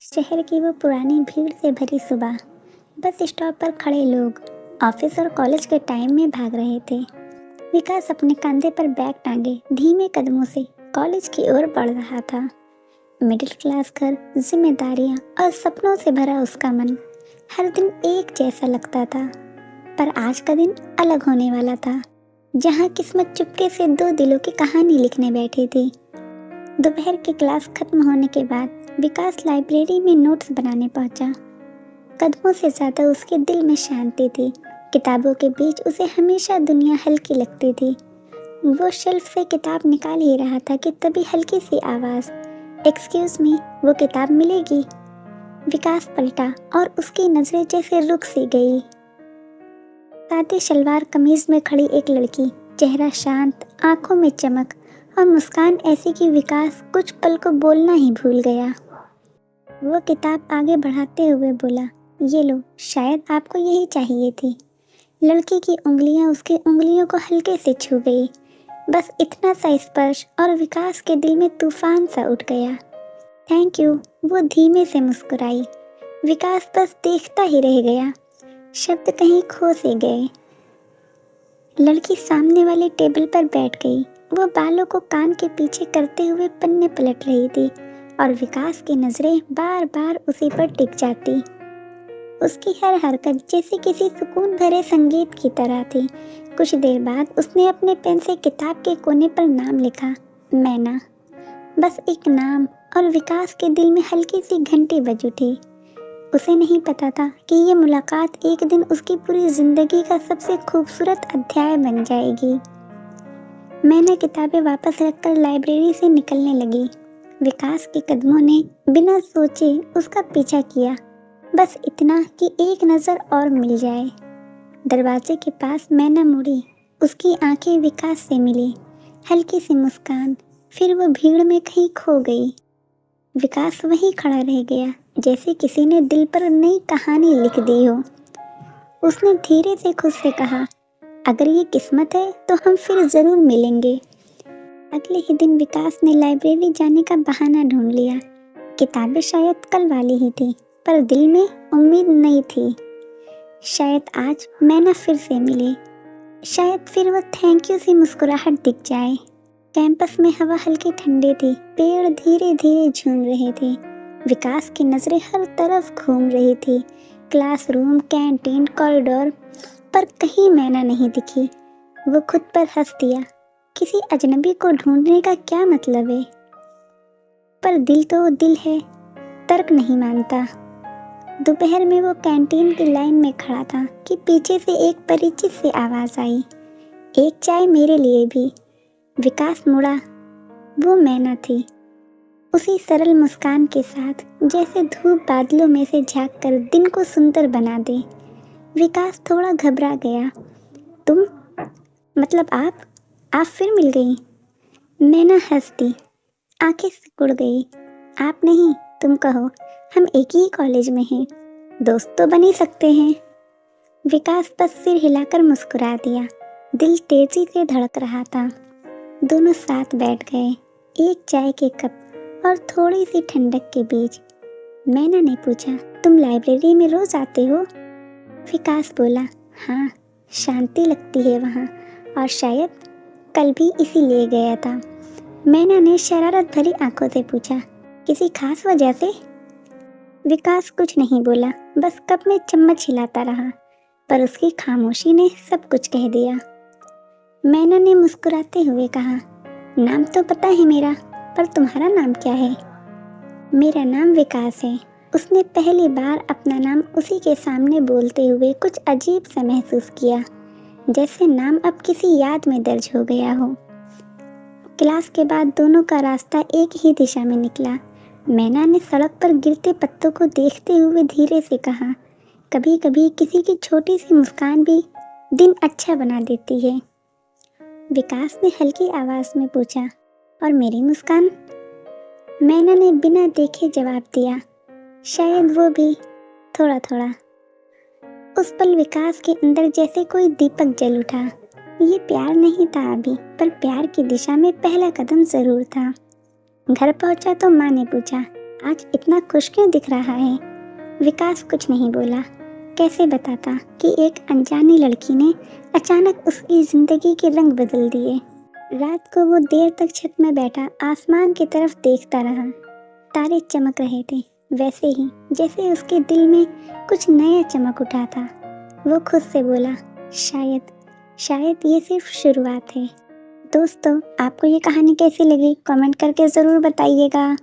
शहर की वो पुरानी भीड़ से भरी सुबह। बस स्टॉप पर खड़े लोग ऑफिस और कॉलेज के टाइम में भाग रहे थे। विकास अपने कंधे पर बैग टांगे धीमे कदमों से कॉलेज की ओर बढ़ रहा था। मिडिल क्लास घर, जिम्मेदारियां और सपनों से भरा उसका मन हर दिन एक जैसा लगता था। पर आज का दिन अलग होने वाला था, जहां किस्मत चुपके से दो दिलों की कहानी लिखने बैठी थी। दोपहर की क्लास खत्म होने के बाद विकास लाइब्रेरी में नोट्स बनाने पहुंचा। कदमों से ज्यादा उसके दिल में शांति थी। किताबों के बीच उसे हमेशा दुनिया हल्की लगती थी। वो शेल्फ से किताब निकाल ही रहा था कि तभी हल्की सी आवाज, एक्सक्यूज मी, वो किताब मिलेगी? विकास पलटा और उसकी नजरें जैसे रुक सी गई। सादी सलवार कमीज में खड़ी एक लड़की, चेहरा शांत, आंखों में चमक और मुस्कान ऐसी कि विकास कुछ पल को बोलना ही भूल गया। वो किताब आगे बढ़ाते हुए बोला, ये लो, शायद आपको यही चाहिए थी। लड़की की उंगलियां उसकी उंगलियों को हल्के से छू गई। बस इतना सा स्पर्श और विकास के दिल में तूफान सा उठ गया। थैंक यू, वो धीमे से मुस्कुराई। विकास बस देखता ही रह गया, शब्द कहीं खो से गए। लड़की सामने वाले टेबल पर बैठ गई। वो बालों को कान के पीछे करते हुए पन्ने पलट रही थी और विकास की नजरें बार बार उसी पर टिक जाती। उसकी हर हरकत जैसे किसी सुकून भरे संगीत की तरह थी। कुछ देर बाद उसने अपने पेन से किताब के कोने पर नाम लिखा, मैना। बस एक नाम, और विकास के दिल में हल्की सी घंटी बज उठी। उसे नहीं पता था कि ये मुलाकात एक दिन उसकी पूरी जिंदगी का सबसे खूबसूरत अध्याय बन जाएगी। मैंने किताबें वापस रखकर लाइब्रेरी से निकलने लगी। विकास के कदमों ने बिना सोचे उसका पीछा किया, बस इतना कि एक नज़र और मिल जाए। दरवाजे के पास मैना मुड़ी, उसकी आंखें विकास से मिली, हल्की सी मुस्कान, फिर वो भीड़ में कहीं खो गई। विकास वहीं खड़ा रह गया, जैसे किसी ने दिल पर नई कहानी लिख दी हो। उसने धीरे से खुद से कहा, अगर ये किस्मत है तो हम फिर ज़रूर मिलेंगे। अगले ही दिन विकास ने लाइब्रेरी जाने का बहाना ढूंढ लिया। किताबें शायद कल वाली ही थी, पर दिल में उम्मीद नहीं थी। शायद आज मैना फिर से मिले, शायद फिर वो थैंक यू सी मुस्कुराहट दिख जाए। कैंपस में हवा हल्की ठंडी थी, पेड़ धीरे धीरे झूम रहे थे। विकास की नज़रें हर तरफ घूम रही थी, क्लासरूम, कैंटीन, कॉरिडोर, पर कहीं मैना नहीं दिखी। वो खुद पर हंस दिया, किसी अजनबी को ढूंढने का क्या मतलब है? पर दिल तो दिल है, तर्क नहीं मानता। दोपहर में वो कैंटीन की लाइन में खड़ा था कि पीछे से एक परिचित सी आवाज़ आई, एक चाय मेरे लिए भी। विकास मुड़ा, वो मैना थी, उसी सरल मुस्कान के साथ जैसे धूप बादलों में से झांककर दिन को सुंदर बना दे। विकास थोड़ा घबरा गया। तुम, मतलब आप फिर मिल गई? मैना हंस दी, आंखें सिकुड़ गई। आप नहीं, तुम कहो, हम एक ही कॉलेज में हैं, दोस्त तो बन ही सकते हैं। विकास बस सिर हिलाकर मुस्कुरा दिया। दिल तेजी से धड़क रहा था। दोनों साथ बैठ गए, एक चाय के कप और थोड़ी सी ठंडक के बीच। मैना ने पूछा, तुम लाइब्रेरी में रोज आते हो? विकास बोला, हाँ, शांति लगती है वहाँ, और शायद कल भी इसीलिए गया था। मैना ने शरारत भरी आंखों से पूछा, किसी खास वजह से? विकास कुछ नहीं बोला, बस कप में चम्मच हिलाता रहा, पर उसकी खामोशी ने सब कुछ कह दिया। मैना ने मुस्कुराते हुए कहा, नाम तो पता है मेरा, पर तुम्हारा नाम क्या है? मेरा नाम विकास है। उसने पहली बार अपना नाम उसी के सामने बोलते हुए कुछ अजीब सा महसूस किया, जैसे नाम अब किसी याद में दर्ज हो गया हो। क्लास के बाद दोनों का रास्ता एक ही दिशा में निकला। मैना ने सड़क पर गिरते पत्तों को देखते हुए धीरे से कहा, कभी कभी किसी की छोटी सी मुस्कान भी दिन अच्छा बना देती है। विकास ने हल्की आवाज में पूछा, और मेरी मुस्कान? मैना ने बिना देखे जवाब दिया, शायद वो भी थोड़ा थोड़ा। उस पल विकास के अंदर जैसे कोई दीपक जल उठा। ये प्यार नहीं था अभी, पर प्यार की दिशा में पहला कदम जरूर था। घर पहुंचा तो माँ ने पूछा, आज इतना खुश क्यों दिख रहा है? विकास कुछ नहीं बोला। कैसे बताता कि एक अनजानी लड़की ने अचानक उसकी जिंदगी के रंग बदल दिए। रात को वो देर तक छत में बैठा आसमान की तरफ देखता रहा। तारे चमक रहे थे, वैसे ही जैसे उसके दिल में कुछ नया चमक उठा था। वो खुद से बोला, शायद ये सिर्फ शुरुआत है। दोस्तों, आपको ये कहानी कैसी लगी कमेंट करके ज़रूर बताइएगा।